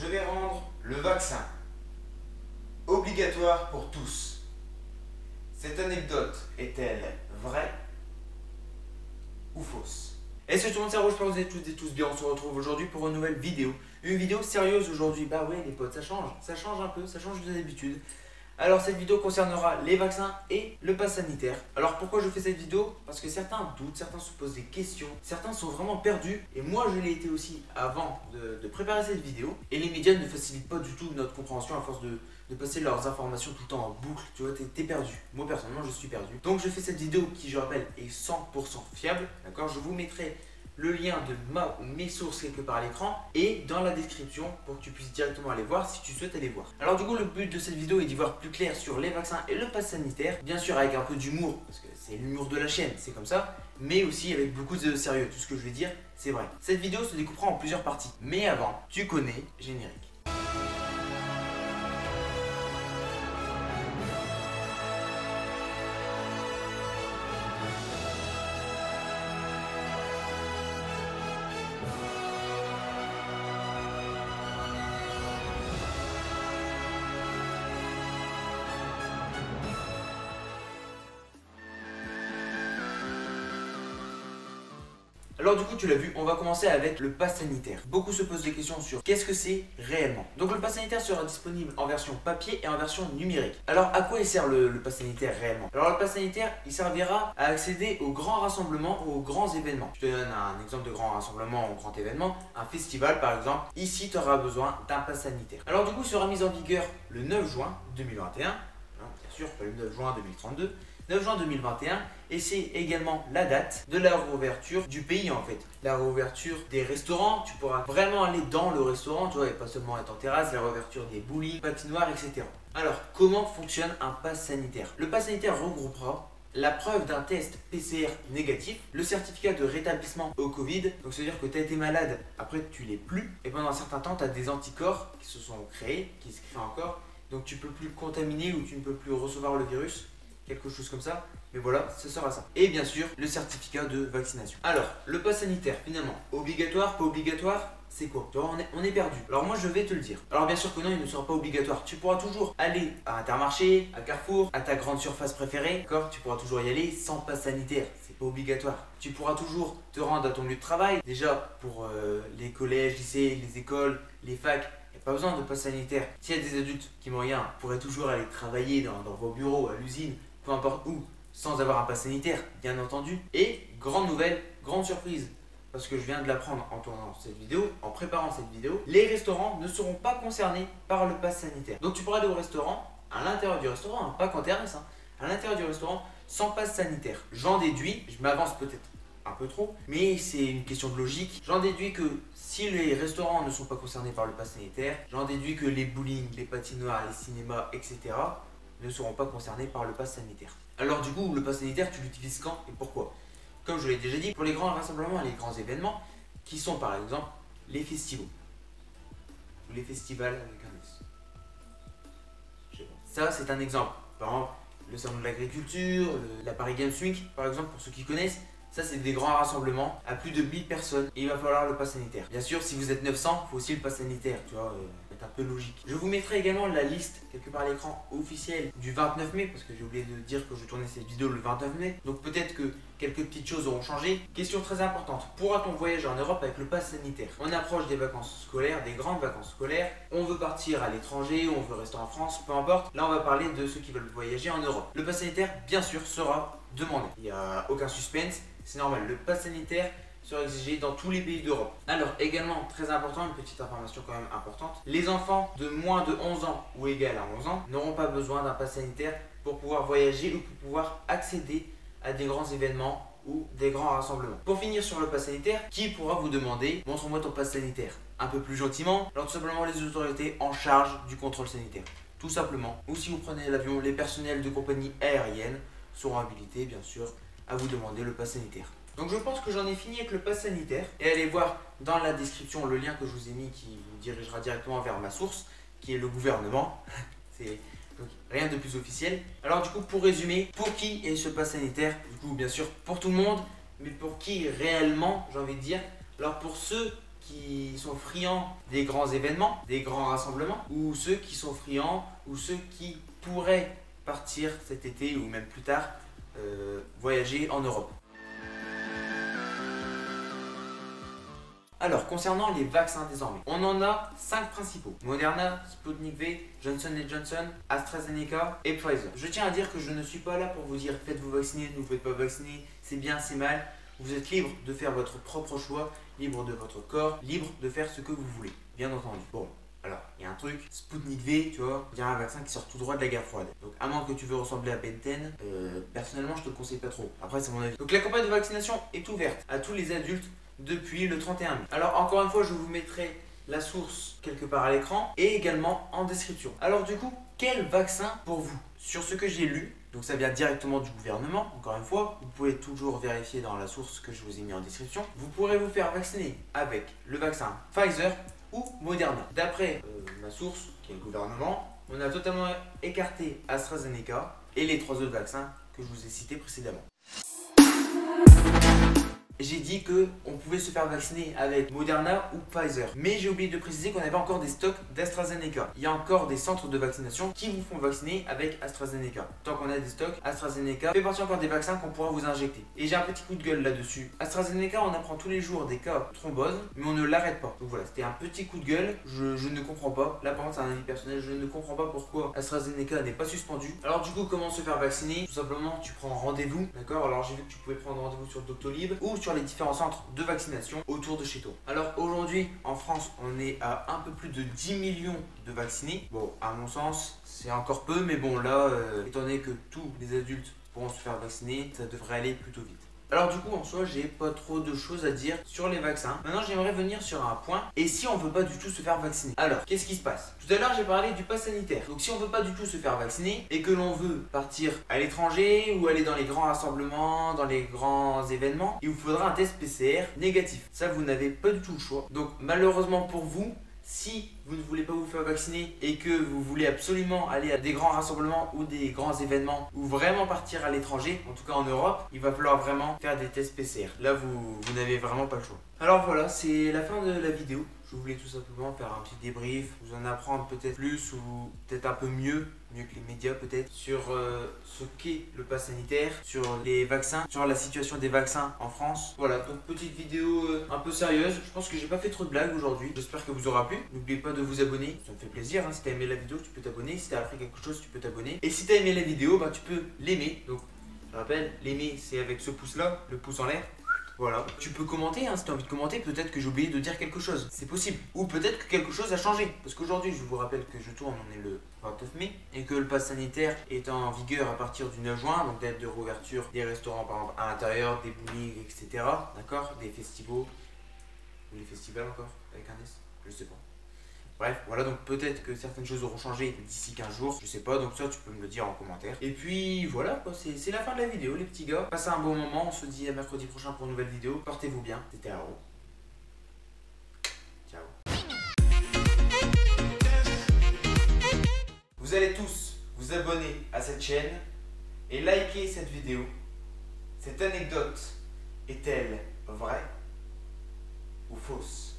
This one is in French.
Je vais rendre le vaccin obligatoire pour tous. Cette anecdote est-elle vraie ou fausse? Et salut tout le monde, c'est Rouge, j'espère que vous êtes toutes et tous bien. On se retrouve aujourd'hui pour une nouvelle vidéo. Une vidéo sérieuse aujourd'hui. Bah ouais les potes, ça change un peu, ça change de d'habitude. Alors cette vidéo concernera les vaccins et le pass sanitaire. Alors pourquoi je fais cette vidéo? Parce que certains doutent, certains se posent des questions, certains sont vraiment perdus. Et moi je l'ai été aussi avant de préparer cette vidéo. Et les médias ne facilitent pas du tout notre compréhension à force de passer leurs informations tout le temps en boucle. Tu vois, t'es perdu. Moi personnellement je suis perdu. Donc je fais cette vidéo qui, je rappelle, est 100% fiable. D'accord, je vous mettrai le lien de ma ou mes sources quelque part à l'écran et dans la description pour que tu puisses directement aller voir si tu souhaites aller voir. Alors du coup le but de cette vidéo est d'y voir plus clair sur les vaccins et le pass sanitaire, bien sûr avec un peu d'humour parce que c'est l'humour de la chaîne, c'est comme ça, mais aussi avec beaucoup de sérieux. Tout ce que je vais dire c'est vrai. Cette vidéo se découpera en plusieurs parties, mais avant tu connais générique. Alors du coup tu l'as vu, on va commencer avec le pass sanitaire. Beaucoup se posent des questions sur qu'est-ce que c'est réellement. Donc le pass sanitaire sera disponible en version papier et en version numérique. Alors à quoi il sert le pass sanitaire réellement? Alors le pass sanitaire il servira à accéder aux grands rassemblements ou aux grands événements. Je te donne un exemple de grand rassemblement ou grand événement, un festival par exemple. Ici tu auras besoin d'un pass sanitaire. Alors du coup il sera mis en vigueur le 9 juin 2021, bien sûr pas le 9 juin 2032. 9 juin 2021 et c'est également la date de la réouverture du pays en fait. La réouverture des restaurants, tu pourras vraiment aller dans le restaurant, tu vois, et pas seulement être en terrasse, la réouverture des bowling, patinoires, etc. Alors, comment fonctionne un pass sanitaire? Le pass sanitaire regroupera la preuve d'un test PCR négatif, le certificat de rétablissement au Covid, donc c'est-à-dire que tu as été malade, après tu l'es plus, et pendant un certain temps tu as des anticorps qui se sont créés, qui se créent encore, donc tu peux plus contaminer ou tu ne peux plus recevoir le virus. Quelque chose comme ça, mais voilà, ce sera ça. Et bien sûr, le certificat de vaccination. Alors, le pass sanitaire, finalement, obligatoire, pas obligatoire, c'est quoi? Tu vois, on est perdu. Alors moi, je vais te le dire. Alors bien sûr que non, il ne sera pas obligatoire. Tu pourras toujours aller à Intermarché, à Carrefour, à ta grande surface préférée, d'accord? Tu pourras toujours y aller sans pass sanitaire, c'est pas obligatoire. Tu pourras toujours te rendre à ton lieu de travail. Déjà, pour les collèges, lycées, les écoles, les facs, pas besoin de pass sanitaire. S'il y a des adultes qui n'ont rien, pourraient toujours aller travailler dans vos bureaux, à l'usine, peu importe où, sans avoir un pass sanitaire, bien entendu. Et grande nouvelle, grande surprise, parce que je viens de l'apprendre en tournant cette vidéo, en préparant cette vidéo, les restaurants ne seront pas concernés par le pass sanitaire. Donc tu pourras aller au restaurant, à l'intérieur du restaurant, hein, pas qu'en terrasse, hein, à l'intérieur du restaurant, sans pass sanitaire. J'en déduis, je m'avance peut-être un peu trop, mais c'est une question de logique. J'en déduis que si les restaurants ne sont pas concernés par le pass sanitaire, j'en déduis que les bowling, les patinoires, les cinémas, etc. ne seront pas concernés par le pass sanitaire. Alors du coup, le pass sanitaire, tu l'utilises quand et pourquoi? Comme je l'ai déjà dit, pour les grands rassemblements et les grands événements, qui sont par exemple les festivals. Ou les festivals avec un S. Ça, c'est un exemple. Par exemple, le salon de l'agriculture, la Paris Games Week, par exemple, pour ceux qui connaissent. Ça, c'est des grands rassemblements à plus de 1000 personnes et il va falloir le pass sanitaire. Bien sûr, si vous êtes 900, il faut aussi le pass sanitaire, tu vois, c'est un peu logique. Je vous mettrai également la liste, quelque part à l'écran, officielle du 29 mai, parce que j'ai oublié de dire que je tournais cette vidéo le 29 mai. Donc peut-être que quelques petites choses auront changé. Question très importante, pourra-t-on voyager en Europe avec le pass sanitaire? On approche des vacances scolaires, des grandes vacances scolaires. On veut partir à l'étranger, on veut rester en France, peu importe. Là, on va parler de ceux qui veulent voyager en Europe. Le pass sanitaire, bien sûr, sera demandé. Il n'y a aucun suspense. C'est normal, le pass sanitaire sera exigé dans tous les pays d'Europe. Alors également, très important, une petite information quand même importante, les enfants de moins de 11 ans ou égal à 11 ans n'auront pas besoin d'un pass sanitaire pour pouvoir voyager ou pour pouvoir accéder à des grands événements ou des grands rassemblements. Pour finir sur le pass sanitaire, qui pourra vous demander « montre-moi ton pass sanitaire » un peu plus gentiment? Alors tout simplement les autorités en charge du contrôle sanitaire. Tout simplement. Ou si vous prenez l'avion, les personnels de compagnie aérienne seront habilités bien sûr à vous demander le pass sanitaire. Donc je pense que j'en ai fini avec le pass sanitaire et allez voir dans la description le lien que je vous ai mis qui vous dirigera directement vers ma source qui est le gouvernement. C'est donc rien de plus officiel. Alors du coup pour résumer, pour qui est ce pass sanitaire? Du coup bien sûr pour tout le monde, mais pour qui réellement, j'ai envie de dire? Alors pour ceux qui sont friands des grands événements, des grands rassemblements, ou ceux qui sont friands, ou ceux qui pourraient partir cet été ou même plus tard voyager en Europe. Alors, concernant les vaccins désormais, on en a 5 principaux. Moderna, Sputnik V, Johnson & Johnson, AstraZeneca et Pfizer. Je tiens à dire que je ne suis pas là pour vous dire faites-vous vacciner, ne vous faites pas vacciner, c'est bien, c'est mal. Vous êtes libre de faire votre propre choix, libre de votre corps, libre de faire ce que vous voulez, bien entendu. Bon, alors, il y a un truc, Sputnik V, tu vois, il y a un vaccin qui sort tout droit de la guerre froide. Donc, à moins que tu veux ressembler à Ben 10, personnellement, je te le conseille pas trop. Après, c'est mon avis. Donc, la campagne de vaccination est ouverte à tous les adultes depuis le 31 mai. Alors encore une fois, je vous mettrai la source quelque part à l'écran et également en description. Alors du coup, quel vaccin pour vous? Sur ce que j'ai lu, donc ça vient directement du gouvernement, encore une fois, vous pouvez toujours vérifier dans la source que je vous ai mis en description. Vous pourrez vous faire vacciner avec le vaccin Pfizer ou Moderna. D'après ma source, qui est le gouvernement, on a totalement écarté AstraZeneca et les 3 autres vaccins que je vous ai cités précédemment. J'ai dit qu'on pouvait se faire vacciner avec Moderna ou Pfizer. Mais j'ai oublié de préciser qu'on avait encore des stocks d'AstraZeneca. Il y a encore des centres de vaccination qui vous font vacciner avec AstraZeneca. Tant qu'on a des stocks, AstraZeneca fait partie encore des vaccins qu'on pourra vous injecter. Et j'ai un petit coup de gueule là-dessus. AstraZeneca, on apprend tous les jours des cas de thrombose, mais on ne l'arrête pas. Donc voilà, c'était un petit coup de gueule. Je ne comprends pas. Là par contre, c'est un avis personnel. Je ne comprends pas pourquoi AstraZeneca n'est pas suspendu. Alors du coup, comment se faire vacciner? Tout simplement, tu prends rendez-vous. D'accord? Alors j'ai vu que tu pouvais prendre rendez-vous sur Doctolib ou sur les différents centres de vaccination autour de chez toi. Alors aujourd'hui en France on est à un peu plus de 10 millions de vaccinés. Bon, à mon sens c'est encore peu, mais bon là étant donné que tous les adultes pourront se faire vacciner, ça devrait aller plutôt vite. Alors du coup en soi j'ai pas trop de choses à dire sur les vaccins. Maintenant j'aimerais venir sur un point. Et si on veut pas du tout se faire vacciner? Alors qu'est-ce qui se passe? Tout à l'heure j'ai parlé du pass sanitaire. Donc si on veut pas du tout se faire vacciner et que l'on veut partir à l'étranger ou aller dans les grands rassemblements, dans les grands événements, il vous faudra un test PCR négatif. Ça vous n'avez pas du tout le choix. Donc malheureusement pour vous, si vous ne voulez pas vous faire vacciner et que vous voulez absolument aller à des grands rassemblements ou des grands événements ou vraiment partir à l'étranger, en tout cas en Europe, il va falloir vraiment faire des tests PCR. Là, vous n'avez vraiment pas le choix. Alors voilà, c'est la fin de la vidéo. Je voulais tout simplement faire un petit débrief, vous en apprendre peut-être plus ou peut-être un peu mieux que les médias peut-être, sur ce qu'est le pass sanitaire, sur les vaccins, sur la situation des vaccins en France. Voilà, donc petite vidéo un peu sérieuse. Je pense que j'ai pas fait trop de blagues aujourd'hui. J'espère que vous aura plu. N'oubliez pas de vous abonner, ça me fait plaisir. Hein. Si t'as aimé la vidéo, tu peux t'abonner. Si t'as appris quelque chose, tu peux t'abonner. Et si t'as aimé la vidéo, bah, tu peux l'aimer. Donc, je rappelle, l'aimer c'est avec ce pouce-là, le pouce en l'air. Voilà. Tu peux commenter, hein, si tu as envie de commenter, peut-être que j'ai oublié de dire quelque chose. C'est possible. Ou peut-être que quelque chose a changé. Parce qu'aujourd'hui, je vous rappelle que je tourne, on est le 29 mai. Et que le pass sanitaire est en vigueur à partir du 9 juin. Donc date de réouverture des restaurants par exemple, à l'intérieur, des bowling, etc. D'accord? Des festivals. Ou les festivals encore, avec un S. Je sais pas. Bref, voilà, donc peut-être que certaines choses auront changé d'ici 15 jours, je sais pas, donc ça tu peux me le dire en commentaire. Et puis voilà quoi, c'est la fin de la vidéo les petits gars. Passez un bon moment, on se dit à mercredi prochain pour une nouvelle vidéo. Portez-vous bien, c'était Haro. Ciao. Vous allez tous vous abonner à cette chaîne et liker cette vidéo. Cette anecdote est-elle vraie ou fausse?